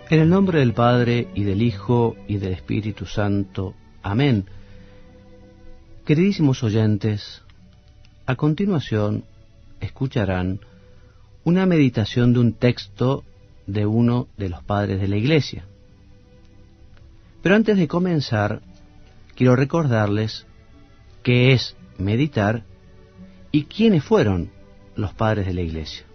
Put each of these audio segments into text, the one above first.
En el nombre del Padre, y del Hijo, y del Espíritu Santo. Amén. Queridísimos oyentes, a continuación escucharán una meditación de un texto de uno de los padres de la Iglesia. Pero antes de comenzar, quiero recordarles qué es meditar y quiénes fueron los padres de la Iglesia.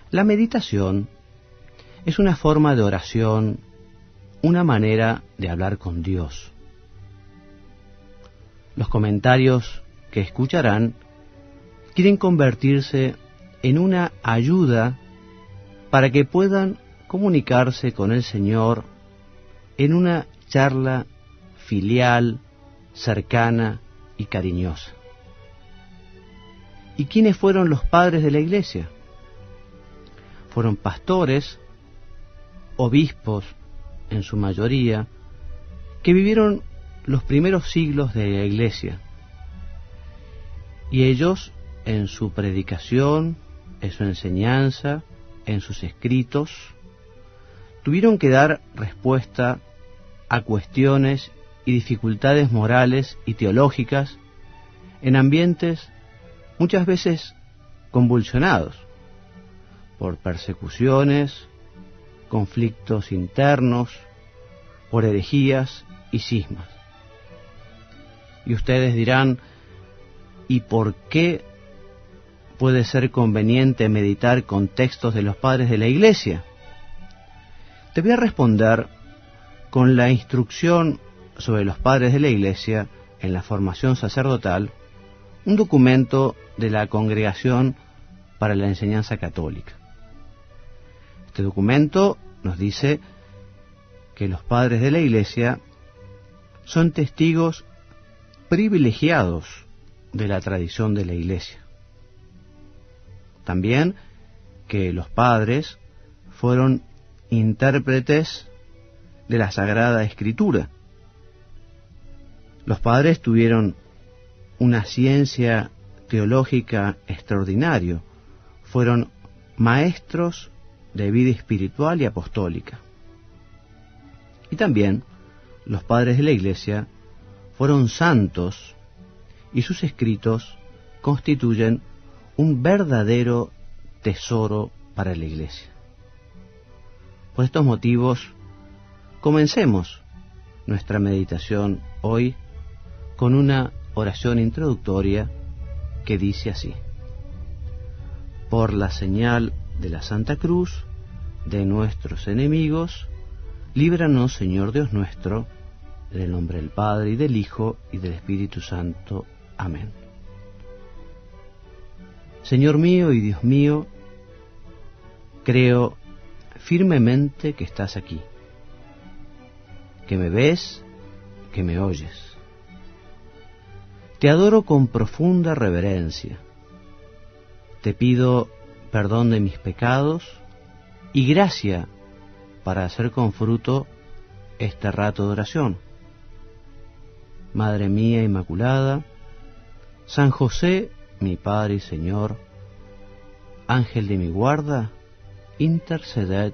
La meditación es una forma de oración, una manera de hablar con Dios. Los comentarios que escucharán quieren convertirse en una ayuda para que puedan comunicarse con el Señor en una charla filial, cercana y cariñosa. ¿Y quiénes fueron los padres de la Iglesia? Fueron pastores, obispos en su mayoría, que vivieron los primeros siglos de la Iglesia. Y ellos, en su predicación, en su enseñanza, en sus escritos, tuvieron que dar respuesta a cuestiones y dificultades morales y teológicas en ambientes muchas veces convulsionados por persecuciones, conflictos internos, por herejías y cismas. Y ustedes dirán, ¿y por qué puede ser conveniente meditar con textos de los padres de la Iglesia? Te voy a responder con la instrucción sobre los padres de la Iglesia en la formación sacerdotal, un documento de la Congregación para la Enseñanza Católica. Este documento nos dice que los padres de la Iglesia son testigos privilegiados de la tradición de la Iglesia. También que los padres fueron intérpretes de la Sagrada Escritura. Los padres tuvieron una ciencia teológica extraordinaria, fueron maestros de vida espiritual y apostólica. Y también los padres de la Iglesia fueron santos y sus escritos constituyen un verdadero tesoro para la Iglesia. Por estos motivos, comencemos nuestra meditación hoy con una oración introductoria que dice así: por la señal de la Santa Cruz de nuestros enemigos, líbranos, Señor Dios nuestro, en el nombre del Padre, y del Hijo, y del Espíritu Santo. Amén. Señor mío y Dios mío, creo firmemente que estás aquí, que me ves, que me oyes. Te adoro con profunda reverencia. Te pido perdón de mis pecados y gracia para hacer con fruto este rato de oración. Madre mía Inmaculada, San José, mi Padre y Señor, Ángel de mi guarda, interceded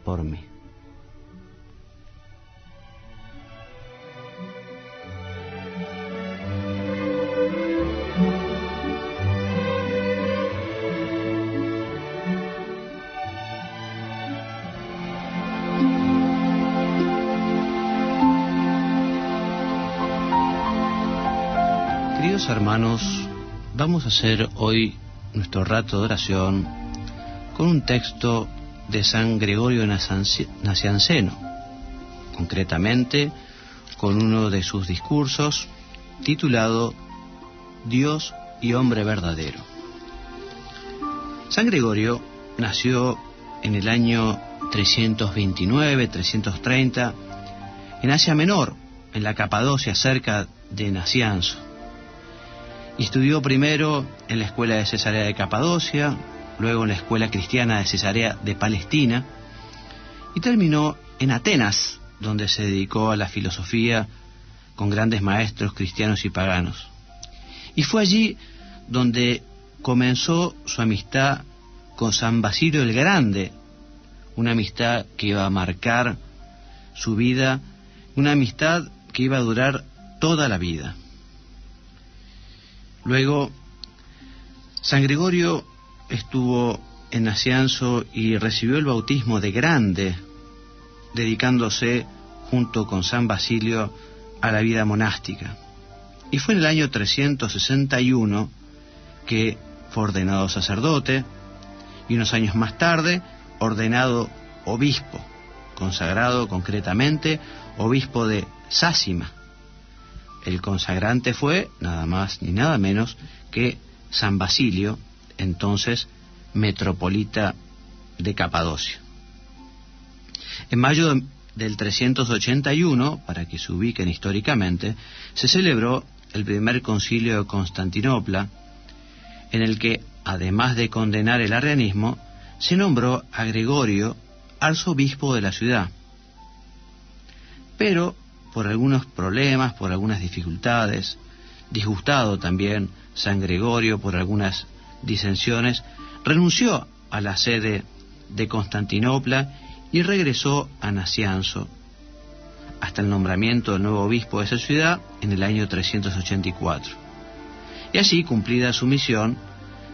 por mí. Queridos hermanos, vamos a hacer hoy nuestro rato de oración con un texto de San Gregorio Nacianceno, concretamente con uno de sus discursos titulado Dios y hombre verdadero. San Gregorio nació en el año 329-330 en Asia Menor, en la Capadocia, cerca de Nacianzo. Y estudió primero en la escuela de Cesarea de Capadocia, luego en la escuela cristiana de Cesarea de Palestina, y terminó en Atenas, donde se dedicó a la filosofía con grandes maestros cristianos y paganos. Y fue allí donde comenzó su amistad con San Basilio el Grande, una amistad que iba a marcar su vida, una amistad que iba a durar toda la vida. Luego, San Gregorio estuvo en Nacianzo y recibió el bautismo de grande, dedicándose junto con San Basilio a la vida monástica. Y fue en el año 361 que fue ordenado sacerdote y unos años más tarde ordenado obispo, consagrado concretamente obispo de Sácima. El consagrante fue nada más ni nada menos que San Basilio, entonces metropolita de Capadocia. En mayo del 381, para que se ubiquen históricamente, se celebró el primer concilio de Constantinopla, en el que, además de condenar el arrianismo, se nombró a Gregorio arzobispo de la ciudad. Pero, por algunos problemas, por algunas dificultades, disgustado también San Gregorio por algunas disensiones, renunció a la sede de Constantinopla y regresó a Nacianzo, hasta el nombramiento del nuevo obispo de esa ciudad en el año 384. Y así, cumplida su misión,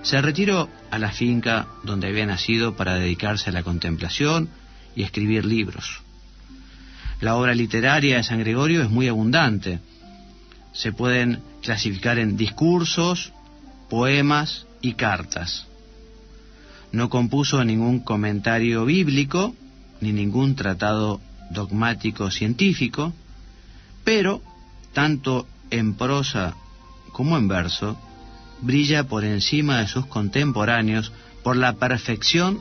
se retiró a la finca donde había nacido para dedicarse a la contemplación y escribir libros. La obra literaria de San Gregorio es muy abundante. Se pueden clasificar en discursos, poemas y cartas. No compuso ningún comentario bíblico, ni ningún tratado dogmático científico, pero, tanto en prosa como en verso, brilla por encima de sus contemporáneos por la perfección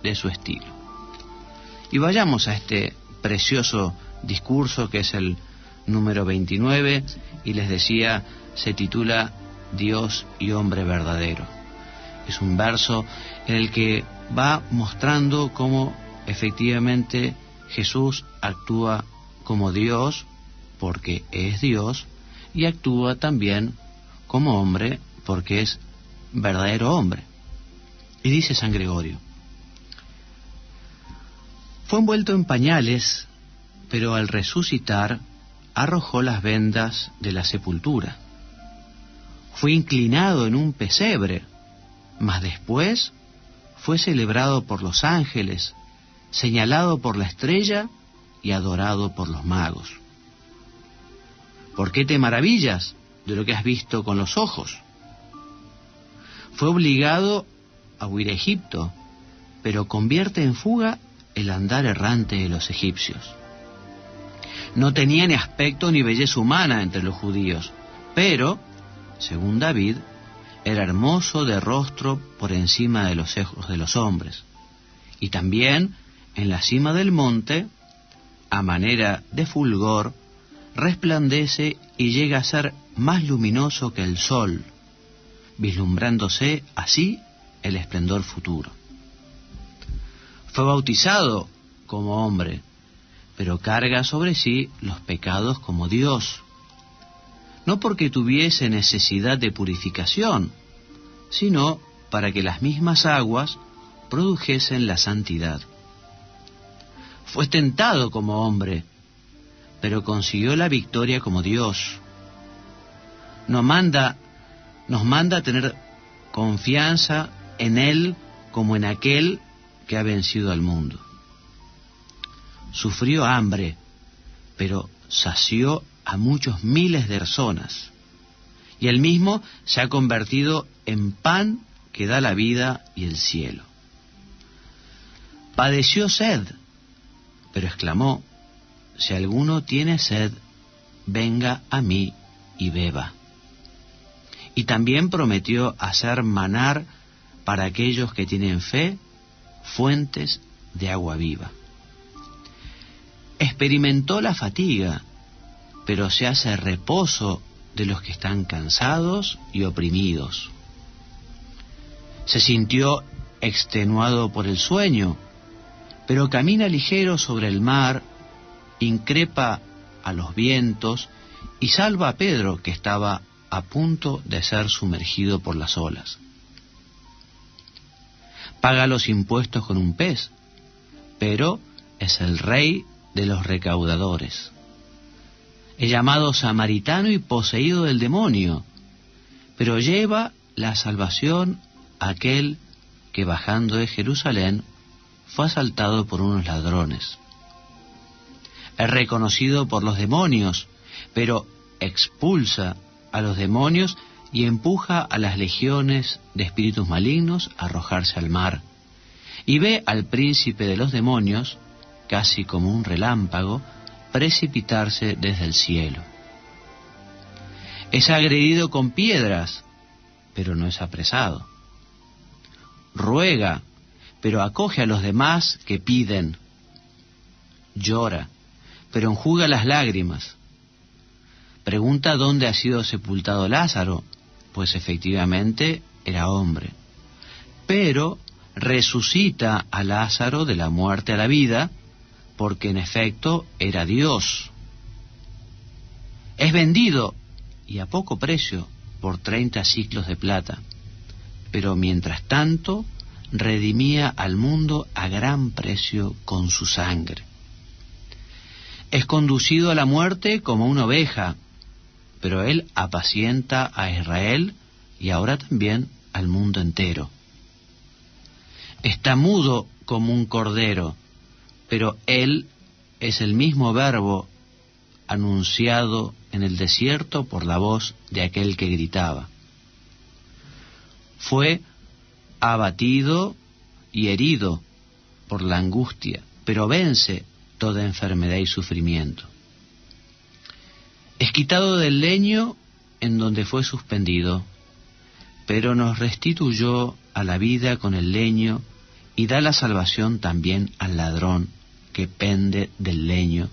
de su estilo. Y vayamos a este precioso discurso que es el número 29, y les decía, se titula Dios y hombre verdadero. Es un verso en el que va mostrando cómo efectivamente Jesús actúa como Dios, porque es Dios, y actúa también como hombre, porque es verdadero hombre. Y dice San Gregorio: fue envuelto en pañales, pero al resucitar arrojó las vendas de la sepultura. Fue inclinado en un pesebre, mas después fue celebrado por los ángeles, señalado por la estrella y adorado por los magos. ¿Por qué te maravillas de lo que has visto con los ojos? Fue obligado a huir a Egipto, pero convierte en fuga el andar errante de los egipcios. No tenía ni aspecto ni belleza humana entre los judíos, pero, según David, era hermoso de rostro por encima de los ojos de los hombres. Y también, en la cima del monte, a manera de fulgor, resplandece y llega a ser más luminoso que el sol, vislumbrándose así el esplendor futuro. Fue bautizado como hombre, pero carga sobre sí los pecados como Dios, no porque tuviese necesidad de purificación, sino para que las mismas aguas produjesen la santidad. Fue tentado como hombre, pero consiguió la victoria como Dios. Nos manda a tener confianza en Él como en aquel que ha vencido al mundo. Sufrió hambre, pero sació a muchos miles de personas, y Él mismo se ha convertido en pan que da la vida y el cielo. Padeció sed, pero exclamó: si alguno tiene sed, venga a mí y beba. Y también prometió hacer manar para aquellos que tienen fe fuentes de agua viva. Experimentó la fatiga, pero se hace reposo de los que están cansados y oprimidos. Se sintió extenuado por el sueño, pero camina ligero sobre el mar, increpa a los vientos y salva a Pedro, que estaba a punto de ser sumergido por las olas. paga los impuestos con un pez, pero es el rey de los recaudadores. Es llamado samaritano y poseído del demonio, pero lleva la salvación a aquel que bajando de Jerusalén fue asaltado por unos ladrones. Es reconocido por los demonios, pero expulsa a los demonios y empuja a las legiones de espíritus malignos a arrojarse al mar. Y ve al príncipe de los demonios, casi como un relámpago, precipitarse desde el cielo. Es agredido con piedras, pero no es apresado. Ruega, pero acoge a los demás que piden. Llora, pero enjuga las lágrimas. Pregunta dónde ha sido sepultado Lázaro, pues efectivamente era hombre. Pero resucita a Lázaro de la muerte a la vida, porque en efecto era Dios. Es vendido, y a poco precio, por 30 siclos de plata, pero mientras tanto redimía al mundo a gran precio con su sangre. Es conducido a la muerte como una oveja, pero él apacienta a Israel y ahora también al mundo entero. Está mudo como un cordero, pero él es el mismo verbo anunciado en el desierto por la voz de aquel que gritaba. Fue abatido y herido por la angustia, pero vence toda enfermedad y sufrimiento. Es quitado del leño en donde fue suspendido, pero nos restituyó a la vida con el leño y da la salvación también al ladrón que pende del leño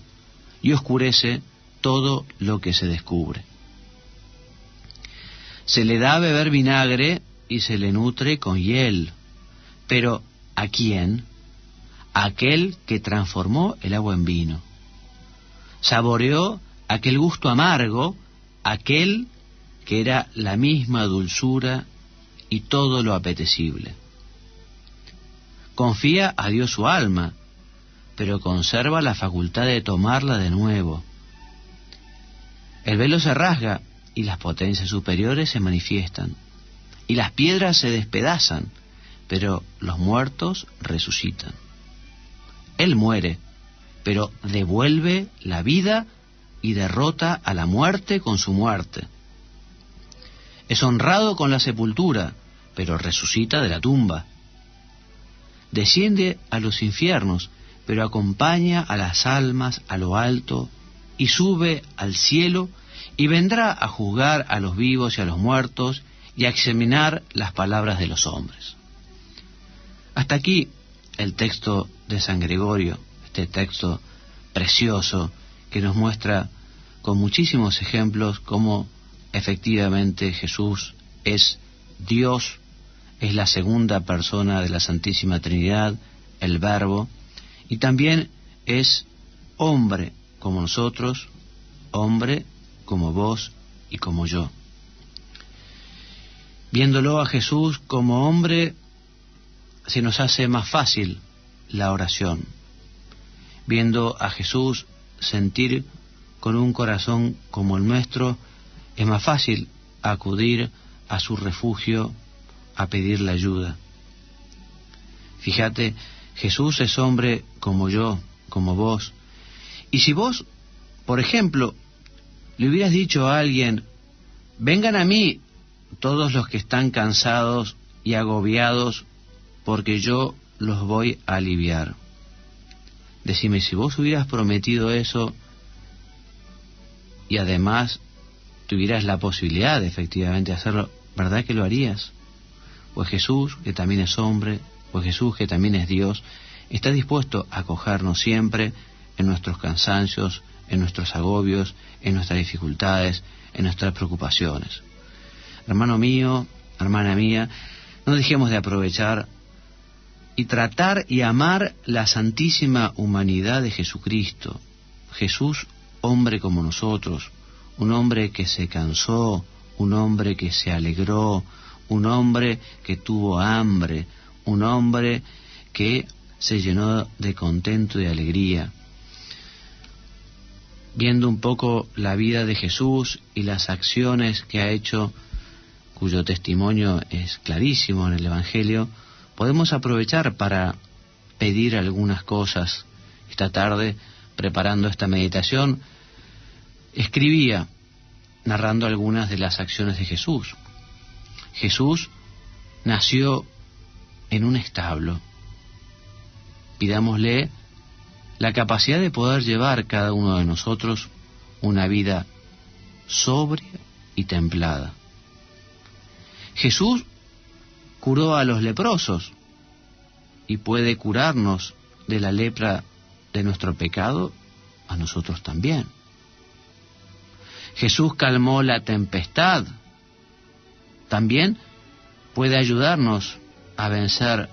y oscurece todo lo que se descubre. Se le da a beber vinagre y se le nutre con hiel, pero ¿a quién? A aquel que transformó el agua en vino. Saboreó aquel gusto amargo, aquel que era la misma dulzura y todo lo apetecible. Confía a Dios su alma, pero conserva la facultad de tomarla de nuevo. El velo se rasga y las potencias superiores se manifiestan, y las piedras se despedazan, pero los muertos resucitan. Él muere, pero devuelve la vida y derrota a la muerte con su muerte. Es honrado con la sepultura, pero resucita de la tumba. Desciende a los infiernos, pero acompaña a las almas a lo alto y sube al cielo y vendrá a juzgar a los vivos y a los muertos y a examinar las palabras de los hombres. Hasta aquí el texto de San Gregorio, este texto precioso que nos muestra con muchísimos ejemplos cómo efectivamente Jesús es Dios, es la segunda persona de la Santísima Trinidad, el Verbo, y también es hombre como nosotros, hombre como vos y como yo. Viéndolo a Jesús como hombre, se nos hace más fácil la oración. Viendo a Jesús sentir con un corazón como el nuestro, es más fácil acudir a su refugio a pedirle ayuda. Fíjate, Jesús es hombre como yo, como vos. Y si vos, por ejemplo, le hubieras dicho a alguien, vengan a mí todos los que están cansados y agobiados, porque yo los voy a aliviar. Decime, si vos hubieras prometido eso y además tuvieras la posibilidad de efectivamente hacerlo, ¿verdad que lo harías? Pues Jesús, que también es hombre, pues Jesús, que también es Dios, está dispuesto a acogernos siempre en nuestros cansancios, en nuestros agobios, en nuestras dificultades, en nuestras preocupaciones. Hermano mío, hermana mía, no dejemos de aprovechar y tratar y amar la santísima humanidad de Jesucristo. Jesús, hombre como nosotros, un hombre que se cansó, un hombre que se alegró, un hombre que tuvo hambre, un hombre que se llenó de contento y de alegría. Viendo un poco la vida de Jesús y las acciones que ha hecho, cuyo testimonio es clarísimo en el Evangelio, podemos aprovechar para pedir algunas cosas. Esta tarde, preparando esta meditación, escribía, narrando algunas de las acciones de Jesús. Jesús nació en un establo. Pidámosle la capacidad de poder llevar cada uno de nosotros una vida sobria y templada. Jesús curó a los leprosos y puede curarnos de la lepra de nuestro pecado a nosotros también. Jesús calmó la tempestad. También puede ayudarnos a vencer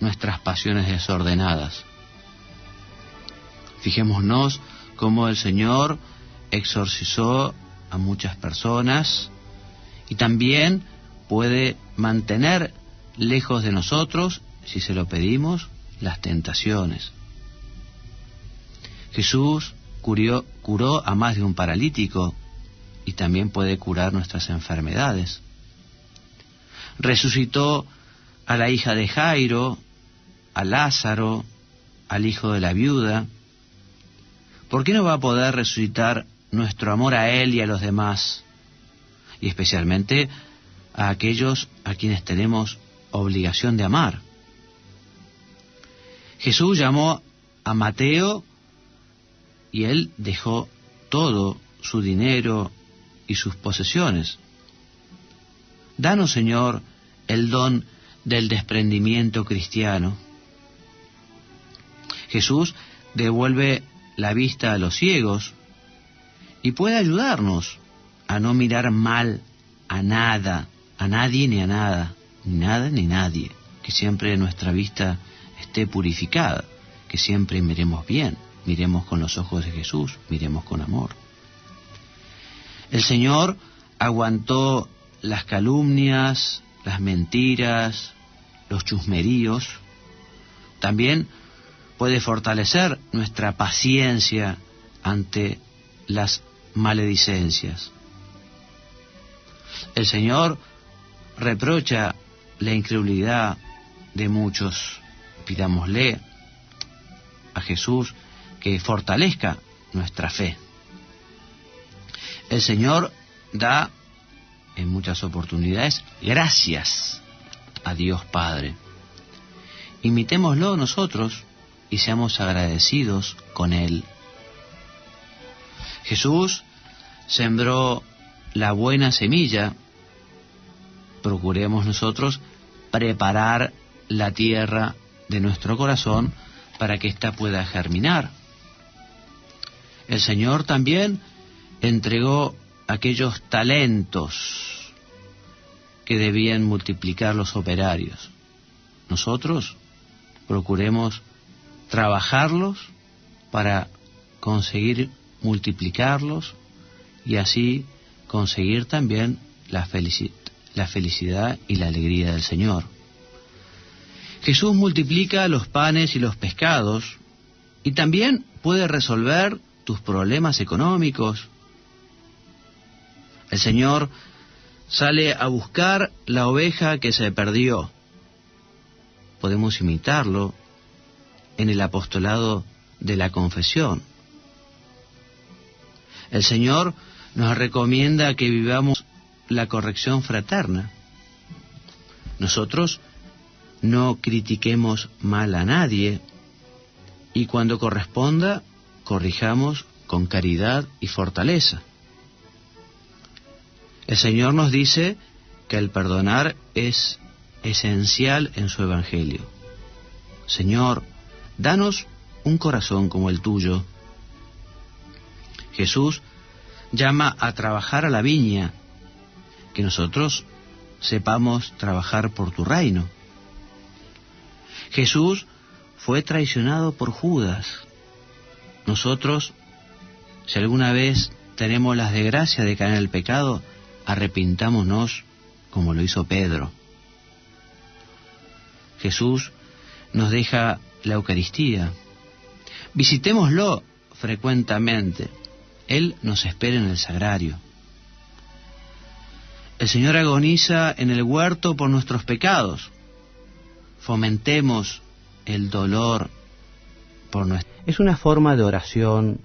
nuestras pasiones desordenadas. Fijémonos cómo el Señor exorcizó a muchas personas y también puede mantener lejos de nosotros, si se lo pedimos, las tentaciones. Jesús curó a más de un paralítico y también puede curar nuestras enfermedades. Resucitó a la hija de Jairo, a Lázaro, al hijo de la viuda. ¿Por qué no va a poder resucitar nuestro amor a Él y a los demás? Y especialmente a aquellos a quienes tenemos obligación de amar. Jesús llamó a Mateo y él dejó todo su dinero y sus posesiones. Danos, Señor, el don del desprendimiento cristiano. Jesús devuelve la vista a los ciegos y puede ayudarnos a no mirar mal a nada, a nadie ni a nada, ni nada ni nadie, que siempre nuestra vista esté purificada, que siempre miremos bien, miremos con los ojos de Jesús, miremos con amor. El Señor aguantó las calumnias, las mentiras, los chusmeríos. También puede fortalecer nuestra paciencia ante las maledicencias. El Señor reprocha la incredulidad de muchos. Pidámosle a Jesús que fortalezca nuestra fe. El Señor da en muchas oportunidades gracias a Dios Padre. Imitémoslo nosotros y seamos agradecidos con Él. Jesús sembró la buena semilla. Procuremos nosotros preparar la tierra de nuestro corazón para que ésta pueda germinar. El Señor también entregó aquellos talentos que debían multiplicar los operarios. Nosotros procuremos trabajarlos para conseguir multiplicarlos y así conseguir también la felicidad y la alegría del Señor. Jesús multiplica los panes y los pescados y también puede resolver tus problemas económicos. El Señor sale a buscar la oveja que se perdió. Podemos imitarlo en el apostolado de la confesión. El Señor nos recomienda que vivamos la corrección fraterna. Nosotros no critiquemos mal a nadie y cuando corresponda, corrijamos con caridad y fortaleza. El Señor nos dice que el perdonar es esencial en su Evangelio. Señor, danos un corazón como el tuyo. Jesús llama a trabajar a la viña, que nosotros sepamos trabajar por tu reino. Jesús fue traicionado por Judas. Nosotros, si alguna vez tenemos la desgracia de caer en el pecado, arrepintámonos como lo hizo Pedro. Jesús nos deja la Eucaristía. Visitémoslo frecuentemente. Él nos espera en el sagrario. El Señor agoniza en el huerto por nuestros pecados. Fomentemos el dolor por nuestro... Es una forma de oración,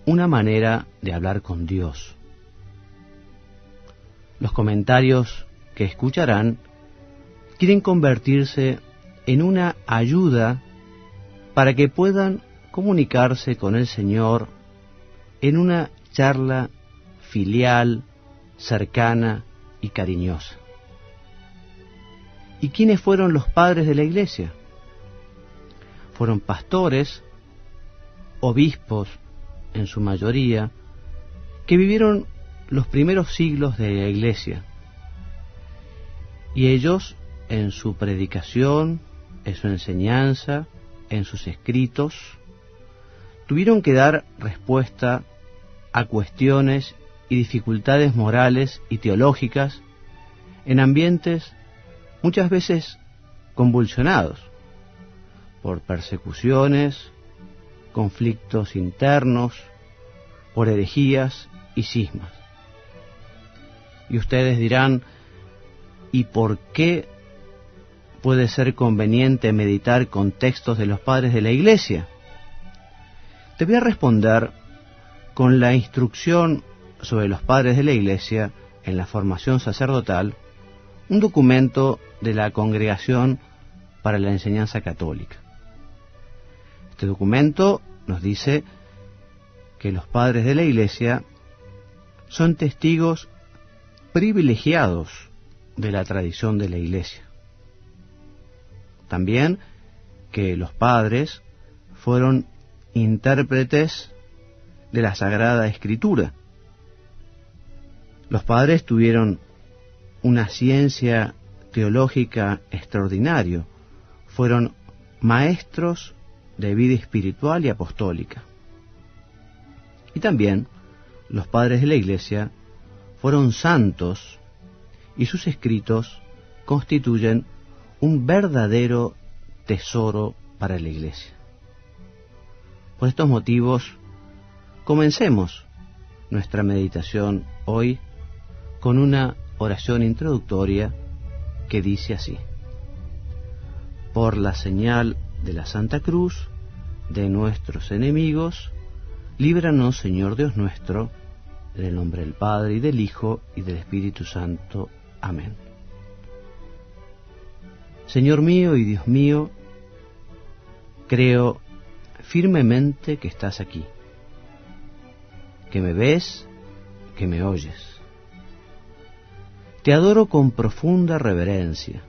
una manera de hablar con Dios. Los comentarios que escucharán quieren convertirse en una ayuda para que puedan comunicarse con el Señor en una charla filial, cercana y cariñosa. ¿Y quiénes fueron los padres de la Iglesia? Fueron pastores, obispos, en su mayoría, que vivieron los primeros siglos de la Iglesia. Y ellos, en su predicación, en su enseñanza, en sus escritos, tuvieron que dar respuesta a cuestiones y dificultades morales y teológicas en ambientes muchas veces convulsionados por persecuciones, conflictos internos, por herejías y cismas. Y ustedes dirán, ¿y por qué puede ser conveniente meditar con textos de los padres de la Iglesia? Te voy a responder con la instrucción sobre los padres de la Iglesia en la formación sacerdotal, un documento de la Congregación para la Enseñanza Católica. Este documento nos dice que los padres de la Iglesia son testigos privilegiados de la tradición de la Iglesia. También que los padres fueron intérpretes de la Sagrada Escritura. Los padres tuvieron una ciencia teológica extraordinaria, fueron maestros de vida espiritual y apostólica. Y también los padres de la Iglesia fueron santos y sus escritos constituyen un verdadero tesoro para la Iglesia. Por estos motivos, comencemos nuestra meditación hoy con una oración introductoria que dice así: por la señal de la Santa Cruz de nuestros enemigos, líbranos, Señor Dios nuestro, en el nombre del Padre, y del Hijo, y del Espíritu Santo. Amén. Señor mío y Dios mío, creo firmemente que estás aquí, que me ves, que me oyes. Te adoro con profunda reverencia.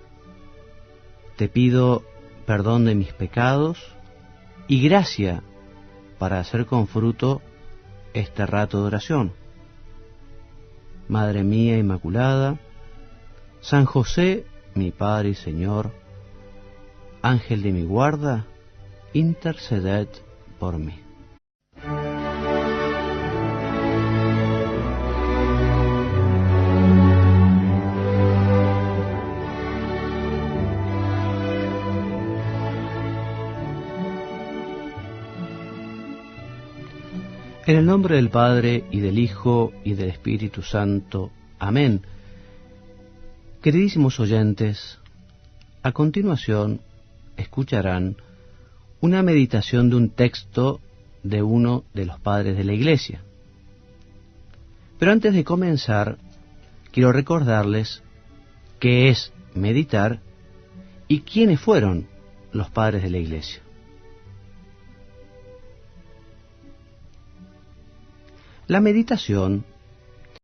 Te pido perdón de mis pecados y gracia para hacer con fruto este rato de oración. Madre mía Inmaculada, San José, mi Padre y Señor, Ángel de mi guarda, interceded por mí. En el nombre del Padre, y del Hijo, y del Espíritu Santo. Amén. Queridísimos oyentes, a continuación escucharán una meditación de un texto de uno de los padres de la Iglesia. Pero antes de comenzar, quiero recordarles qué es meditar y quiénes fueron los padres de la Iglesia. La meditación